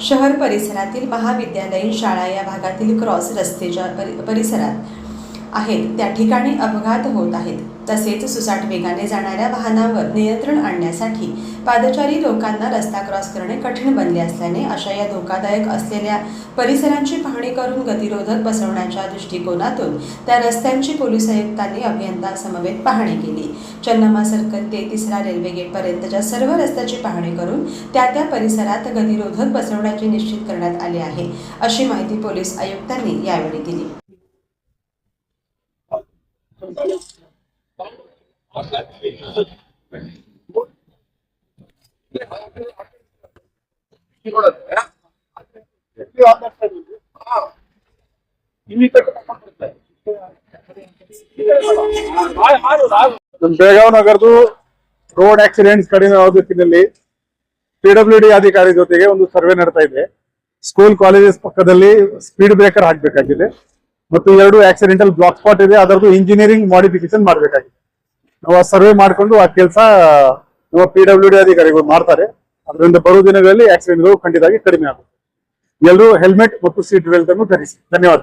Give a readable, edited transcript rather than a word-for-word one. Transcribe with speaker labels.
Speaker 1: शहर परिसरातील महाविद्यालयीन शाळा या भागातील क्रॉस रस्त्याच्या परिसरात आहेत त्या ठिकाणी अपघात होत आहेत। तसेच सुसाट वेगाने जाणाऱ्या वाहनांवर नियंत्रण आणण्यासाठी पादचारी लोकांना रस्ता क्रॉस करणे कठीण बनले असल्याने अशा या धोकादायक असलेल्या परिसरांची पाहणी करून गतिरोधक बसवण्याच्या दृष्टिकोनातून त्या रस्त्यांची पोलीस आयुक्तांनी अभियंता समवेत पाहणी केली। चन्नमा सर्कल ते तिसरा रेल्वे गेटपर्यंतच्या सर्व रस्त्याची पाहणी करून त्या परिसरात गतिरोधक बसवण्याचे निश्चित करण्यात आले आहे, अशी माहिती पोलीस आयुक्तांनी यावेळी दिली।
Speaker 2: ಬೆಳಗಾವಿ ನಗರದ್ದು ರೋಡ್ ಆಕ್ಸಿಡೆಂಟ್ಸ್ ಕಡಿಮೆ ಆಗುವ ದಿಕ್ಕಿನಲ್ಲಿ ಪಿಡಬ್ಲ್ಯೂಡಿ ಅಧಿಕಾರಿ ಜೊತೆಗೆ ಒಂದು ಸರ್ವೆ ನಡೆತಾ ಇದೆ। ಸ್ಕೂಲ್ ಕಾಲೇಜಸ್ ಪಕ್ಕದಲ್ಲಿ ಸ್ಪೀಡ್ ಬ್ರೇಕರ್ ಹಾಕಬೇಕಾಗಿದೆ ಮತ್ತು 2 ಆಕ್ಸಿಡೆಂಟಲ್ ಬ್ಲಾಕ್ ಸ್ಪಾಟ್ ಇದೆ, ಅದರದ್ದು ಇಂಜಿನಿಯರಿಂಗ್ ಮಾಡಿಫಿಕೇಶನ್ ಮಾಡಬೇಕಾಗಿದೆ। ನಾವು ಸರ್ವೆ ಮಾಡಿಕೊಂಡು ಆ ಕೆಲಸ ನಮ್ಮ ಪಿಡಬ್ಲ್ಯೂಡಿ ಅಧಿಕಾರಿಗಳು ಮಾಡ್ತಾರೆ। ಅದರಿಂದ ಬರುವ ದಿನಗಳಲ್ಲಿ ಆಕ್ಸಿಡೆಂಟ್ಗಳು ಖಂಡಿತವಾಗಿ ಕಡಿಮೆ ಆಗುತ್ತೆ। ಎಲ್ಲರೂ ಹೆಲ್ಮೆಟ್ ಮತ್ತು ಸೀಟ್ ಬೆಲ್ಟ್ ಅನ್ನು ಧರಿಸಿ। ಧನ್ಯವಾದ।